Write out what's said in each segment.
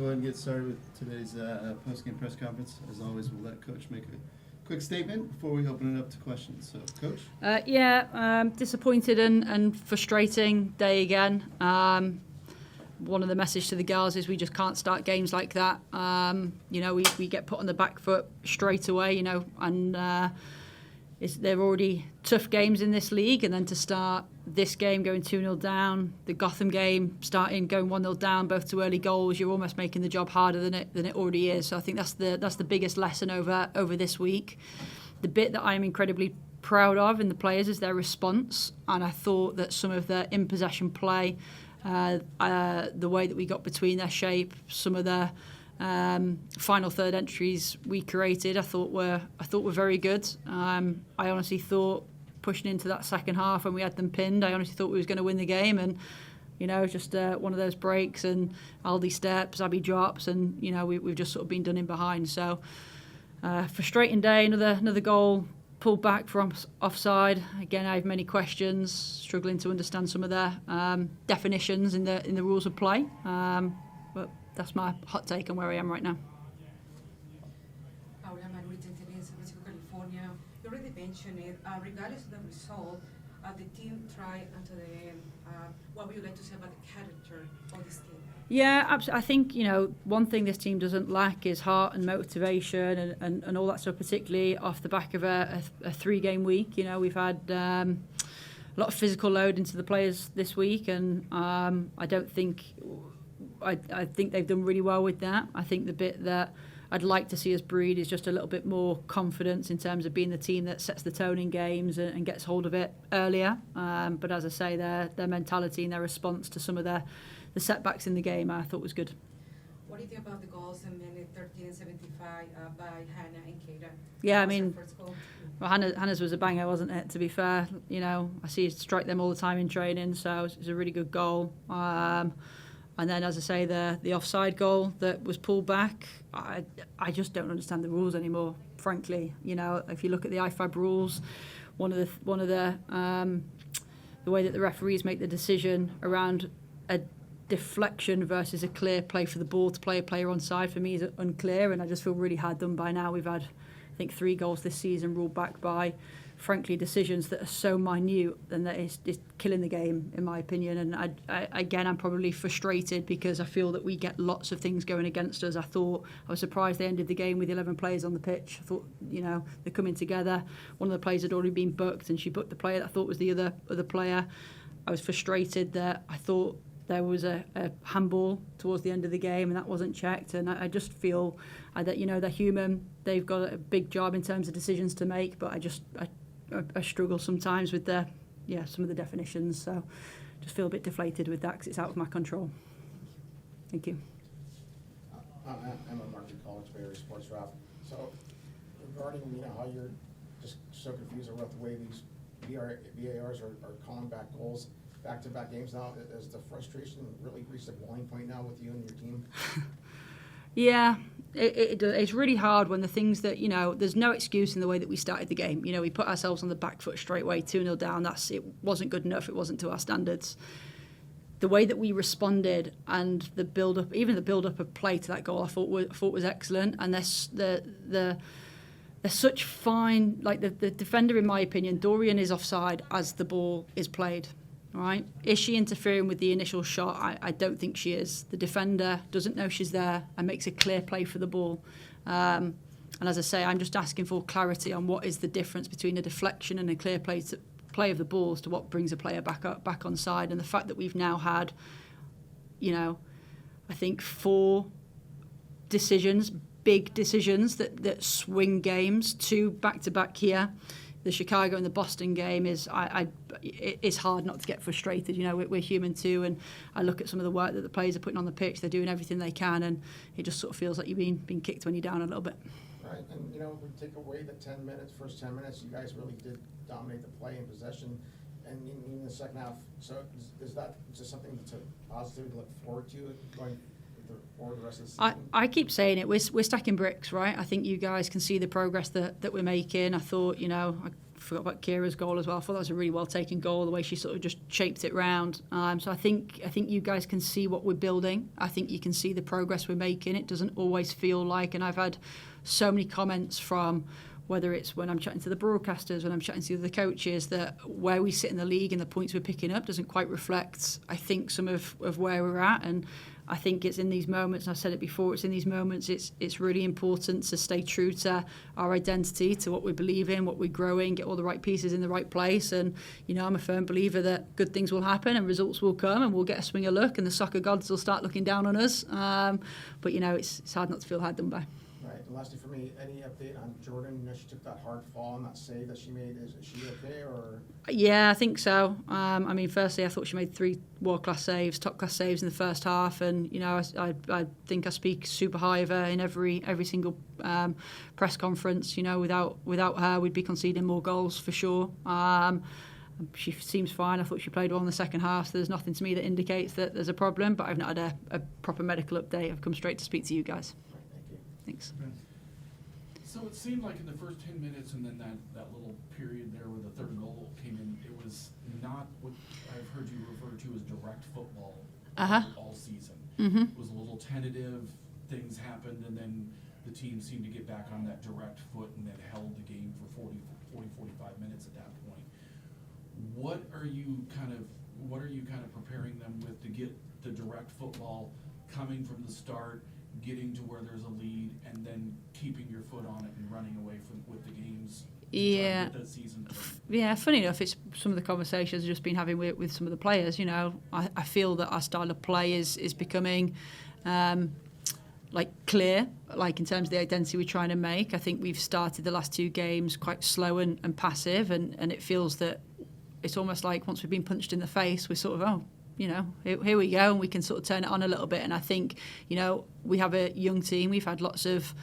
go ahead and get started with today's post-game press conference. As always, we'll let Coach make a quick statement before we open it up to questions. So, Coach? Disappointed and frustrating day again. One of the messages to the girls is we just can't start games like that. We get put on the back foot straight away, and they're already tough games in this league, and then to start this game going 2-0 down, the Gotham game starting going 1-0 down, both to early goals, you're almost making the job harder than it already is. So I think that's the biggest lesson over this week. The bit that I'm incredibly proud of in the players is their response, and I thought that some of their in possession play, the way that we got between their shape, some of their final third entries we created, I thought were very good. I honestly thought pushing into that second half when we had them pinned, I honestly thought we was going to win the game, and just one of those breaks and Aldi steps, Abby drops, and we've just sort of been done in behind. So frustrating day. Another goal pulled back from offside. Again, I have many questions, struggling to understand some of their definitions in the rules of play. But that's my hot take on where I am right now. California. You already mentioned it. Regardless of the result, the team tried until the end. What would you like to say about the character of this team? Yeah, absolutely. I think, one thing this team doesn't lack is heart and motivation and all that stuff, particularly off the back of a 3-game week. We've had a lot of physical load into the players this week, and I think they've done really well with that. I think the bit that I'd like to see us breed is just a little bit more confidence in terms of being the team that sets the tone in games and gets hold of it earlier. But as I say, their mentality and their response to some of the setbacks in the game I thought was good. What do you think about the goals in minute 13 and 75 by Hannah and Keira? Yeah, I mean, well, Hannah's was a banger, wasn't it, to be fair? I see you strike them all the time in training, so it's a really good goal. And then, as I say, the offside goal that was pulled back, I just don't understand the rules anymore, frankly. If you look at the IFAB rules, one of the way that the referees make the decision around a deflection versus a clear play for the ball to play a player onside, for me, is unclear, and I just feel really hard done by now. We've had, I think, 3 goals this season ruled back by, frankly, decisions that are so minute and that it's killing the game, in my opinion. And I'm probably frustrated because I feel that we get lots of things going against us. I was surprised they ended the game with 11 players on the pitch. I thought, they're coming together. One of the players had already been booked, and she booked the player that I thought was the other player. I was frustrated that I thought there was a handball towards the end of the game and that wasn't checked, and I just feel that they're human. They've got a big job in terms of decisions to make, but I struggle sometimes with some of the definitions, so just feel a bit deflated with that because it's out of my control. Thank you. I'm a Market College Bears sports rep. So regarding how you're just so confused about the way these VARs are calling back goals, back-to-back games now, is the frustration really reached a boiling point now with you and your team? Yeah, it's really hard when the things that, there's no excuse in the way that we started the game. We put ourselves on the back foot straight away, 2-0 down. It wasn't good enough. It wasn't to our standards. The way that we responded and the build-up, even the build-up of play to that goal, I thought was excellent. And they're such fine, like the defender, in my opinion, Dorian is offside as the ball is played. All right. Is she interfering with the initial shot? I don't think she is. The defender doesn't know she's there and makes a clear play for the ball. And as I say, I'm just asking for clarity on what is the difference between a deflection and a clear play of the ball as to what brings a player back on side. And the fact that we've now had, I think 4 decisions, big decisions that swing games, 2 back-to-back here. The Chicago and the Boston game it's hard not to get frustrated. We're human too, and I look at some of the work that the players are putting on the pitch. They're doing everything they can, and it just sort of feels like you're being kicked when you're down a little bit. Right, and we take away the first 10 minutes, you guys really did dominate the play and possession, and in the second half. So is that just something that's a positive to look forward to going forward the rest of the season? I keep saying it. We're stacking bricks, right? I think you guys can see the progress that we're making. I thought, forgot about Keira's goal as well. I thought that was a really well taken goal, the way she sort of just shaped it round. So I think you guys can see what we're building. I think you can see the progress we're making. It doesn't always feel like, and I've had so many comments from, whether it's when I'm chatting to the broadcasters, when I'm chatting to the other coaches, that where we sit in the league and the points we're picking up doesn't quite reflect, I think, some of where we're at. And I think it's in these moments, and I've said it before, it's in these moments it's really important to stay true to our identity, to what we believe in, what we're growing, get all the right pieces in the right place. And, I'm a firm believer that good things will happen and results will come and we'll get a swing of luck and the soccer gods will start looking down on us. But, it's hard not to feel hard done by. Right, and lastly for me, any update on Jordan? She took that hard fall and that save that she made. Is she okay, or? Yeah, I think so. Firstly, I thought she made 3 world-class saves, top-class saves in the first half, and I think I speak super high of her in every single press conference. Without her, we'd be conceding more goals for sure. She seems fine. I thought she played well in the second half, so there's nothing to me that indicates that there's a problem, but I've not had a proper medical update. I've come straight to speak to you guys. Thanks. So it seemed like in the first 10 minutes and then that little period there where the third goal came in, it was not what I've heard you refer to as direct football all season. It was a little tentative, things happened, and then the team seemed to get back on that direct foot and then held the game for 45 minutes at that point. What are you kind of preparing them with to get the direct football coming from the start, getting to where there's a lead, and then keeping your foot on it and running away with the games? Yeah. That season. Yeah, funny enough, it's some of the conversations I've just been having with some of the players. I feel that our style of play is becoming clear, in terms of the identity we're trying to make. I think we've started the last 2 games quite slow and passive, and it feels that it's almost like once we've been punched in the face, we're sort of, here we go, and we can sort of turn it on a little bit. And I think, we have a young team. We've had lots of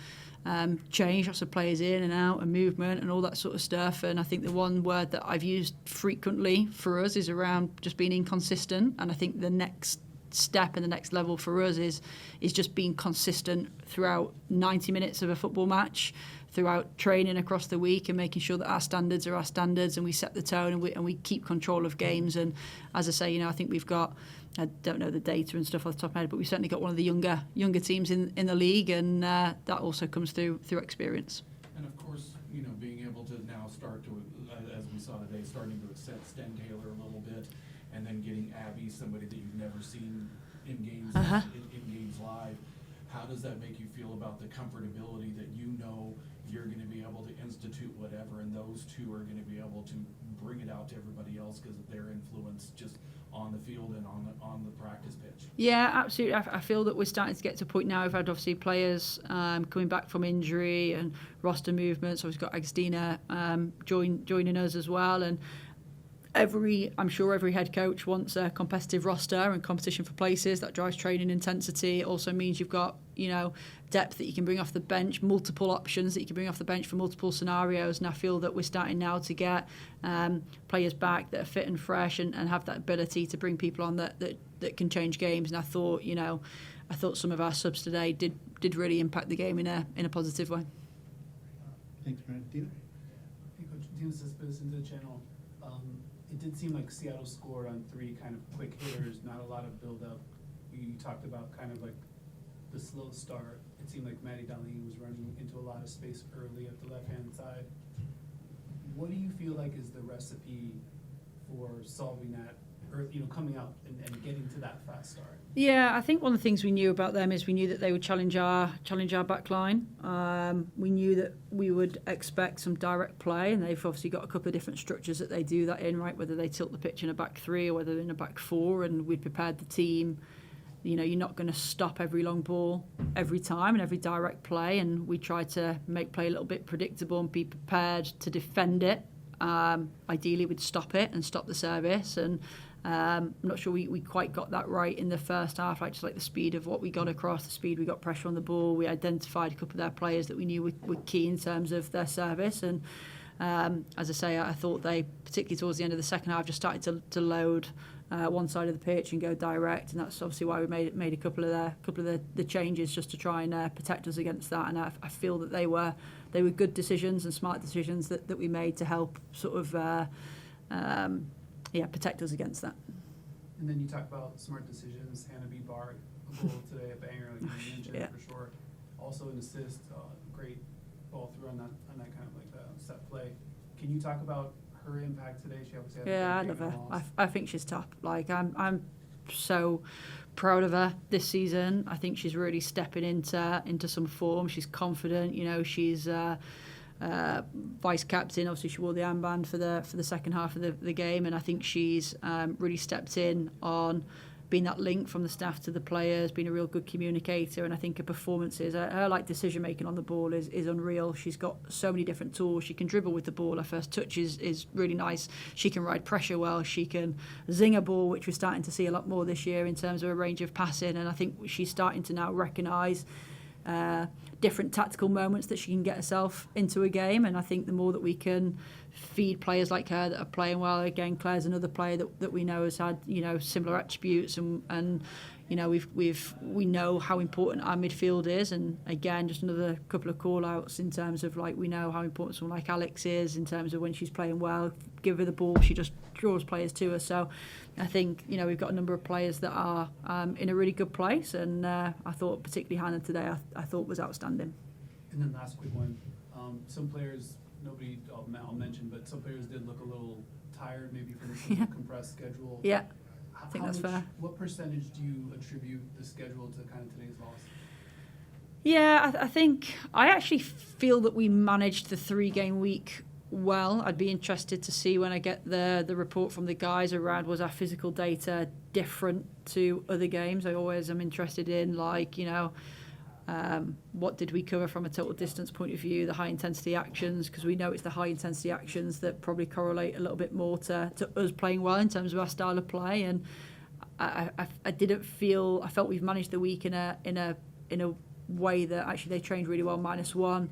change, lots of players in and out and movement and all that sort of stuff. And I think the one word that I've used frequently for us is around just being inconsistent. And I think the next step and the next level for us is just being consistent throughout 90 minutes of a football match, throughout training across the week, and making sure that our standards are our standards and we set the tone and we keep control of games. And as I say, I think we've got, I don't know the data and stuff off the top of my head, but we've certainly got one of the younger teams in the league, and that also comes through experience. And of course, being able to now start to, as we saw today, starting to accept Sten Taylor a little bit, and then getting Abby, somebody that you've never seen in games in games live. How does that make you feel about the comfortability that you're going to be able to institute whatever, and those two are going to be able to bring it out to everybody else because of their influence just on the field and on the practice pitch? Yeah, absolutely. I feel that we're starting to get to a point now. We've had obviously players coming back from injury and roster movements. So we've got Agustina joining us as well, and I'm sure every head coach wants a competitive roster and competition for places. That drives training intensity. It also means you've got, depth that you can bring off the bench, multiple options that you can bring off the bench for multiple scenarios. And I feel that we're starting now to get players back that are fit and fresh and have that ability to bring people on that can change games. And I thought some of our subs today did really impact the game in a positive way. Thanks, Brad. Dina? Hey, Coach, Dina Cespedes into the channel. It did seem like Seattle scored on 3 kind of quick hitters, not a lot of build-up. You talked about kind of like the slow start. It seemed like Maddie Darlene was running into a lot of space early at the left-hand side. What do you feel like is the recipe for solving that, or coming out and getting to that fast start? Yeah, I think one of the things we knew about them is we knew that they would challenge our back line. We knew that we would expect some direct play, and they've obviously got a couple of different structures that they do that in, right? Whether they tilt the pitch in a back 3 or whether they're in a back 4, and we'd prepared the team. You're not going to stop every long ball every time and every direct play, and we tried to make play a little bit predictable and be prepared to defend it. Ideally, we'd stop it and stop the service, and I'm not sure we quite got that right in the first half. Just like the speed of what we got across, the speed we got pressure on the ball. We identified a couple of their players that we knew were key in terms of their service, and as I say, I thought they, particularly towards the end of the second half, just started to load one side of the pitch and go direct, and that's obviously why we made a couple of the changes just to try and protect us against that. And I feel that they were good decisions and smart decisions that we made to help sort of protect us against that. And then you talk about smart decisions. Hannah Bebar, a goal today, a banger, like you mentioned, Yeah. for sure. Also an assist, great ball through on that kind of like set play. Can you talk about her impact today? She obviously had Yeah, a I great love game her. and loss. I think she's top. Like I'm so proud of her this season. I think she's really stepping into some form. She's confident. You know, she's vice captain. Obviously, she wore the armband for the second half of the game, and I think she's really stepped in on being that link from the staff to the players, being a real good communicator. And I think her performances, her like decision making on the ball is unreal. She's got so many different tools. She can dribble with the ball. Her first touch is really nice. She can ride pressure well. She can zing a ball, which we're starting to see a lot more this year in terms of a range of passing. And I think she's starting to now recognise different tactical moments that she can get herself into a game. And I think the more that we can feed players like her that are playing well, again, Claire's another player that we know has had, you know, similar attributes, and you know, we know how important our midfield is. And again, just another couple of call outs in terms of, like, we know how important someone like Alex is in terms of when she's playing well, give her the ball, she just draws players to her. So I think, you know, we've got a number of players that are in a really good place, and I thought particularly Hannah today I thought was outstanding. And then last quick one, some players, nobody I'll mention, but some players did look a little tired, maybe from the compressed schedule. Yeah, I think that's fair. What percentage do you attribute the schedule to kind of today's loss? Yeah, I think I actually feel that we managed the 3-game week well. I'd be interested to see when I get the report from the guys around, was our physical data different to other games? I always am interested in, like, you know, what did we cover from a total distance point of view, the high intensity actions, because we know it's the high intensity actions that probably correlate a little bit more to us playing well in terms of our style of play. And I felt we've managed the week in a way that actually they trained really well, -1.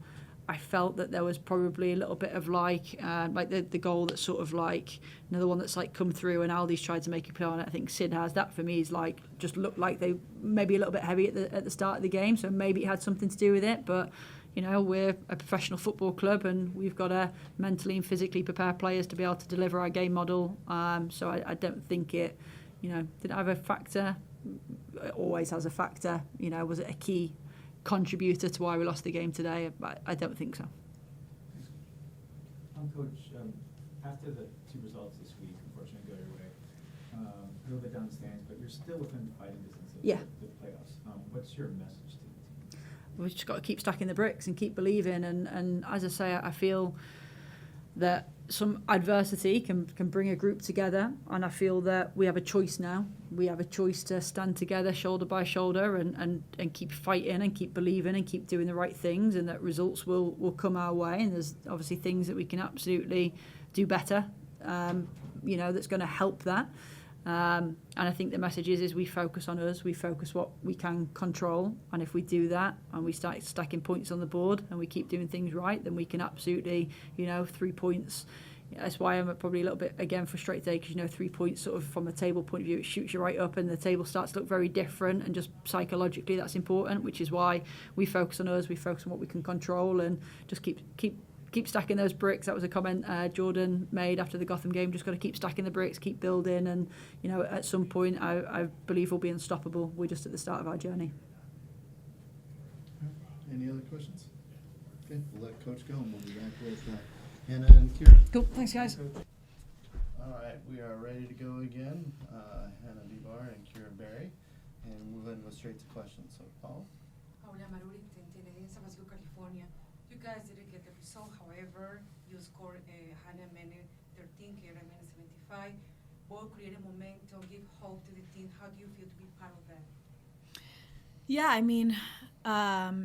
I felt that there was probably a little bit of like the goal that's sort of like another one that's like come through, and Aldi's tried to make a play on it. I think Sid has. That for me is like just looked like they maybe a little bit heavy at the start of the game, so maybe it had something to do with it. But you know, we're a professional football club, and we've got to mentally and physically prepare players to be able to deliver our game model. So I don't think it, you know, did it have a factor? It always has a factor. You know, was it a key contributor to why we lost the game today? I don't think so. Coach, after the 2 results this week, unfortunately, go your way, a little bit down the stands, but you're still within fighting distance of the playoffs. What's your message to the team? We've just got to keep stacking the bricks and keep believing. And as I say, I feel that some adversity can bring a group together, and I feel that we have a choice now. We have a choice to stand together shoulder by shoulder and keep fighting and keep believing and keep doing the right things, and that results will come our way. And there's obviously things that we can absolutely do better, you know, that's going to help that. And I think the message is we focus on us, we focus what we can control, and if we do that and we start stacking points on the board and we keep doing things right, then we can absolutely, you know, 3 points. That's why I'm probably a little bit, again, frustrated today, because, you know, 3 points sort of from a table point of view, it shoots you right up and the table starts to look very different, and just psychologically that's important, which is why we focus on us, we focus on what we can control, and just keep stacking those bricks. That was a comment Jordan made after the Gotham game. Just got to keep stacking the bricks, keep building, and you know, at some point I believe we'll be unstoppable. We're just at the start of our journey. Any other questions? Okay, we'll let Coach go, and we'll be back with Hannah and Keira. Cool, thanks guys. All right, we are ready to go again. Hannah Bebar and Keira Berry, and we're going to go straight to questions. So, Paul. Paula Maruri, in San Francisco, California. You guys didn't get the result. However, you scored Hannah minute 13, Keira minute 75. Both created momentum, give hope to the team. How do you feel to be part of that? Yeah, I mean,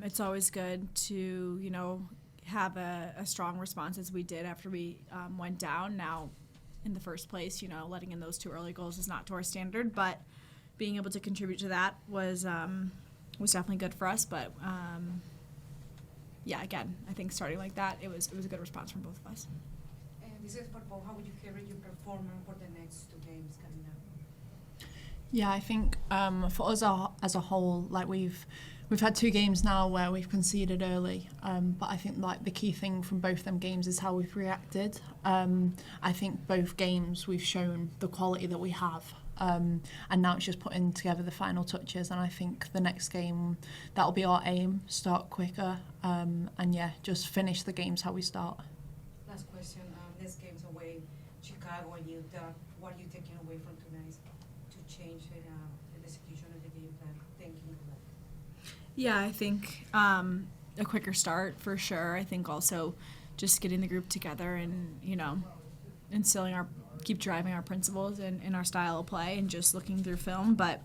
it's always good to, you know, have a strong response as we did after we went down. Now, in the first place, you know, letting in those 2 early goals is not to our standard, but being able to contribute to that was definitely good for us. But yeah, again, I think starting like that, it was a good response from both of us. And this is for Paul. How would you carry your performance for the next 2 games coming up? Yeah, I think for us as a whole, like we've had 2 games now where we've conceded early, but I think like the key thing from both them games is how we've reacted. I think both games we've shown the quality that we have, and now it's just putting together the final touches. And I think the next game, that'll be our aim: start quicker, and yeah, just finish the games how we start. Last question. This game's away, Chicago and Utah. What are you taking away from tonight to change the execution of the game plan? Thank you. Yeah, I think a quicker start for sure. I think also just getting the group together and, you know, keep driving our principles in our style of play and just looking through film. But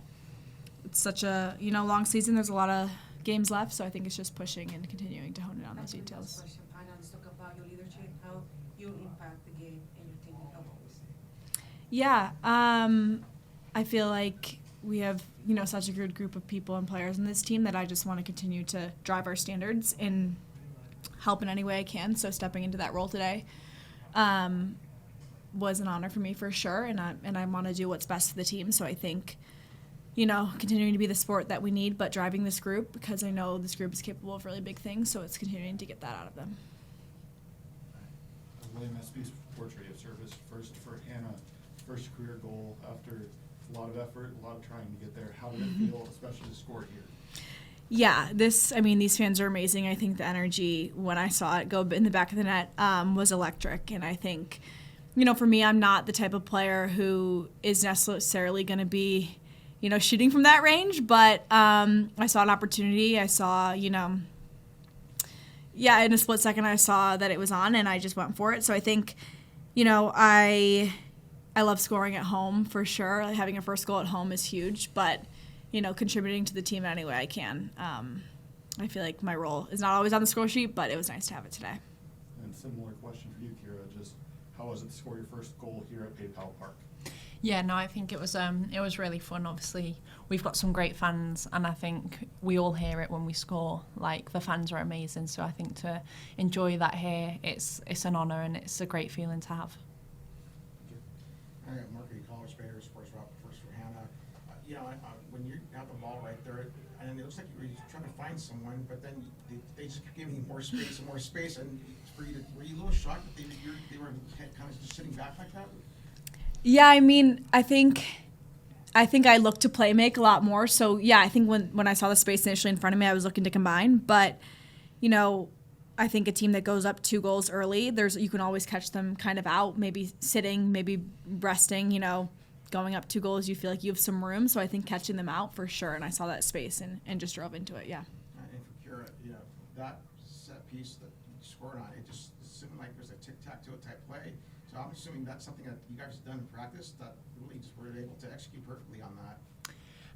it's such a, you know, long season. There's a lot of games left, so I think it's just pushing and continuing to hone in on those details. Last question, Anna, let's talk about your leadership, how you impact the game and your team always. Yeah, I feel like we have, you know, such a good group of people and players in this team that I just want to continue to drive our standards and help in any way I can. So stepping into that role today was an honor for me for sure, and I want to do what's best for the team. So I think, you know, continuing to be the support that we need, but driving this group because I know this group is capable of really big things. So it's continuing to get that out of them. William S.B.'s portrait of service, first for Hannah, first career goal after a lot of effort, a lot of trying to get there. How did it feel, especially to score here? Yeah, these fans are amazing. I think the energy when I saw it go in the back of the net was electric. And I think, you know, for me, I'm not the type of player who is necessarily going to be, you know, shooting from that range. But I saw an opportunity. I saw, you know, in a split second I saw that it was on and I just went for it. So I think, you know, I love scoring at home for sure. Having a first goal at home is huge, but, you know, contributing to the team in any way I can. I feel like my role is not always on the score sheet, but it was nice to have it today. And similar question for you, Keira, just how was it to score your first goal here at PayPal Park? Yeah, no, I think it was really fun. Obviously, we've got some great fans, and I think we all hear it when we score. Like, the fans are amazing, so I think to enjoy that here, it's an honour and it's a great feeling to have. I got Marketing College Bear, Sports Rock, first for Hannah. You know, when you got the ball right there, and it looks like you were trying to find someone, but then they just kept giving you more space and more space. And were you a little shocked that they were kind of just sitting back like that? Yeah, I mean, I think I look to play make a lot more. So yeah, I think when I saw the space initially in front of me, I was looking to combine. But, you know, I think a team that goes up 2 goals early, you can always catch them kind of out, maybe sitting, maybe resting, you know, going up 2 goals, you feel like you have some room. So I think catching them out for sure. And I saw that space and just drove into it, yeah. And for Keira, you know, that set piece that you scored on, it just seemed like it was a tic-tac-toe type play. So I'm assuming that's something that you guys have done in practice that really just were able to execute perfectly on that.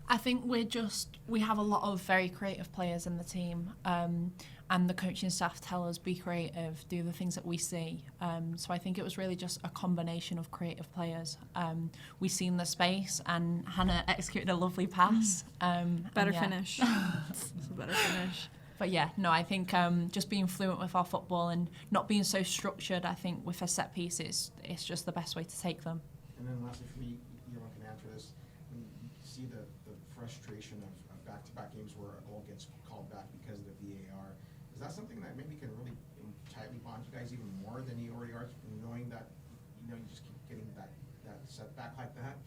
I think we have a lot of very creative players in the team, and the coaching staff tell us be creative, do the things that we see. So I think it was really just a combination of creative players. We seen the space, and Hannah executed a lovely pass. Better finish. It's a better finish. But yeah, no, I think just being fluent with our football and not being so structured, I think with a set piece, it's just the best way to take them. And then lastly for me, you can answer this, when you see the frustration of back-to-back games where a goal gets called back because of the VAR, is that something that maybe can really tightly bond you guys even more than you already are, knowing that, you know, you just keep getting that setback like that?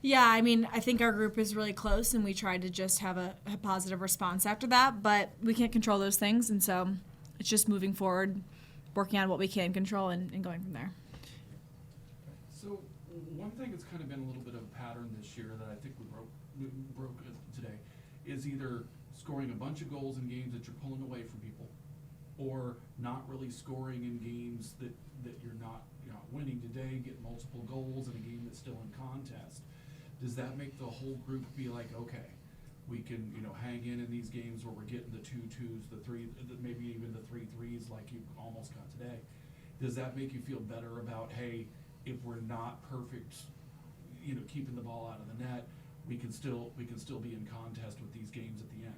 Yeah, I mean, I think our group is really close, and we try to just have a positive response after that, but we can't control those things, and so it's just moving forward, working on what we can control, and going from there. So one thing that's kind of been a little bit of a pattern this year that I think we broke today is either scoring a bunch of goals in games that you're pulling away from people, or not really scoring in games that you're not winning today, get multiple goals in a game that's still in contest. Does that make the whole group be like, okay, we can, hang in these games where we're getting the 2-2s, the 3, maybe even the 3-3s like you almost got today? Does that make you feel better about, hey, if we're not perfect, keeping the ball out of the net, we can still be in contest with these games at the end?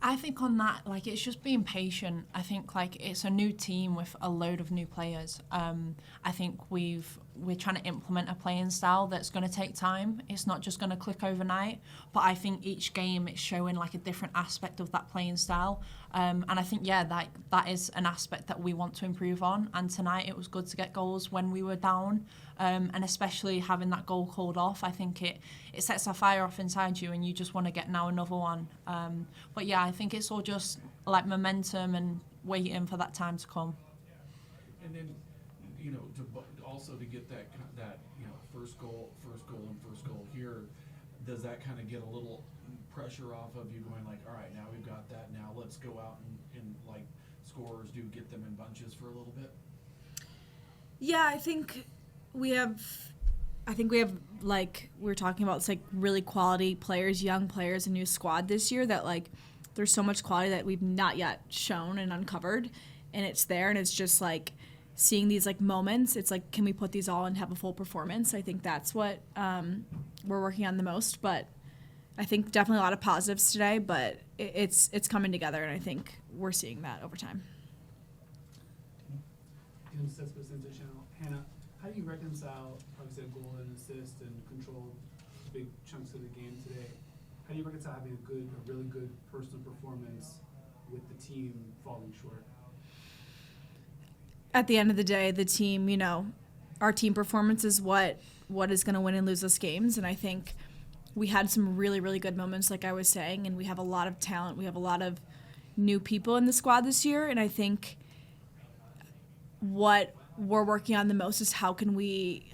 I think on that, it's just being patient. I think, it's a new team with a load of new players. I think we've we're trying to implement a playing style that's going to take time. It's not just going to click overnight. But I think each game it's showing like a different aspect of that playing style. And I think, that is an aspect that we want to improve on. And tonight it was good to get goals when we were down. And especially having that goal called off, I think it sets a fire off inside you and you just want to get now another one. But yeah, I think it's all just like momentum and waiting for that time to come. And then, also to get that first goal here, does that kind of get a little pressure off of you going like, all right, now we've got that, now let's go out and like scorers do, get them in bunches for a little bit? Yeah, I think we have like we were talking about, it's like really quality players, young players, a new squad this year that like there's so much quality that we've not yet shown and uncovered, and it's there, and it's just like seeing these like moments. It's like, can we put these all and have a full performance? I think that's what we're working on the most. But I think definitely a lot of positives today, but it's coming together, and I think we're seeing that over time. Hannah, how do you reconcile obviously a goal and assist and control big chunks of the game today? How do you reconcile having a really good personal performance with the team falling short? At the end of the day, the team, our team performance is what is going to win and lose us games. And I think we had some really, really good moments, like I was saying, and we have a lot of talent. We have a lot of new people in the squad this year. And I think what we're working on the most is how can we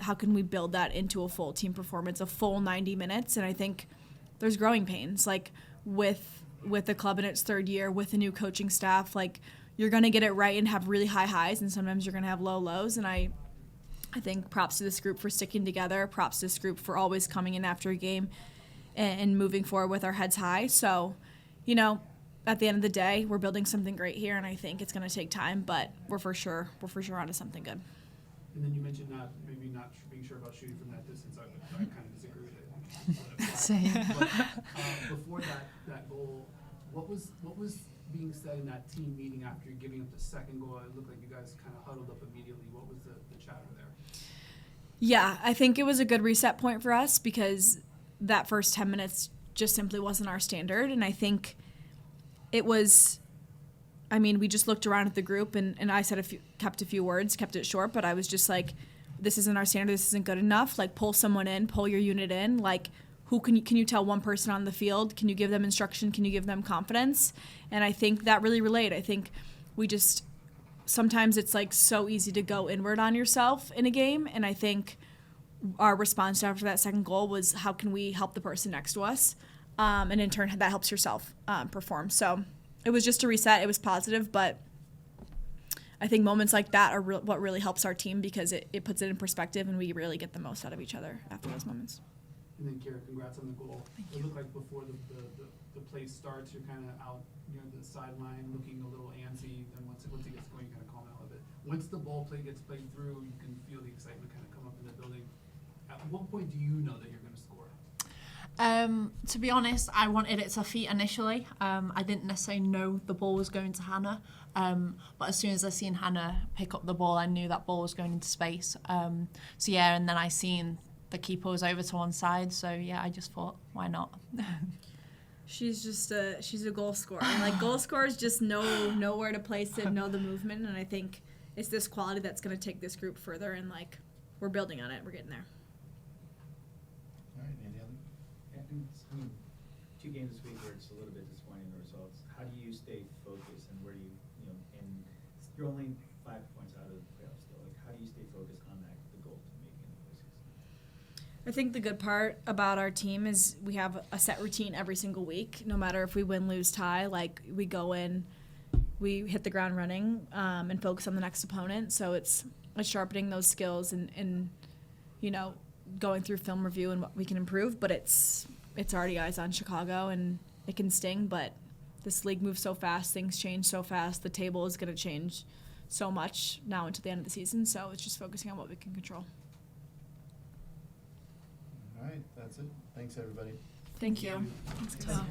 build that into a full team performance, a full 90 minutes. And I think there's growing pains, like with the club in its third year, with the new coaching staff, like you're going to get it right and have really high highs, and sometimes you're going to have low lows. And I think props to this group for sticking together, props to this group for always coming in after a game and moving forward with our heads high. So, at the end of the day, we're building something great here, and I think it's going to take time, but we're for sure onto something good. And then you mentioned not being sure about shooting from that distance. I kind of disagree with it. Same. But before that goal, what was being said in that team meeting after giving up the second goal? It looked like you guys kind of huddled up immediately. What was the chatter there? Yeah, I think it was a good reset point for us because that first 10 minutes just simply wasn't our standard. And I think it was, we just looked around at the group and I said kept a few words, kept it short, but I was just like, this isn't our standard, this isn't good enough. Like, pull someone in, pull your unit in. Like, who can you tell one person on the field? Can you give them instruction? Can you give them confidence? And I think that really relayed. I think sometimes it's like so easy to go inward on yourself in a game. And I think our response after that second goal was, how can we help the person next to us? And in turn, that helps yourself perform. So it was just a reset. It was positive, but I think moments like that are what really helps our team because it puts it in perspective and we really get the most out of each other after those moments. And then Keira, congrats on the goal. It looked like before the play starts, you're kind of out near the sideline looking a little antsy. Then once it gets going, you kind of calm out a bit. Once the ball play gets played through, you can feel the excitement kind of come up in the building. At what point do you know that you're going to score? To be honest, I wanted it to feet initially. I didn't necessarily know the ball was going to Hannah. But as soon as I seen Hannah pick up the ball, I knew that ball was going into space. And then I seen the keeper was over to one side, so yeah, I just thought, why not? She's a goal scorer. Like, goal scorers just know where to place it, know the movement, and I think it's this quality that's going to take this group further, and like, we're building on it. We're getting there. All right, any other? And 2 games this week where it's a little bit disappointing, the results. How do you stay focused, and where do you and you're only 5 points out of the playoffs still. Like, how do you stay focused on the goal to make in the postseason? I think the good part about our team is we have a set routine every single week. No matter if we win, lose, tie, like, we go in, we hit the ground running and focus on the next opponent. So it's sharpening those skills and going through film review and what we can improve. But it's already eyes on Chicago, and it can sting. But this league moves so fast, things change so fast. The table is going to change so much now into the end of the season. So it's just focusing on what we can control. All right, that's it. Thanks, everybody. Thank you. Thanks, Kyle.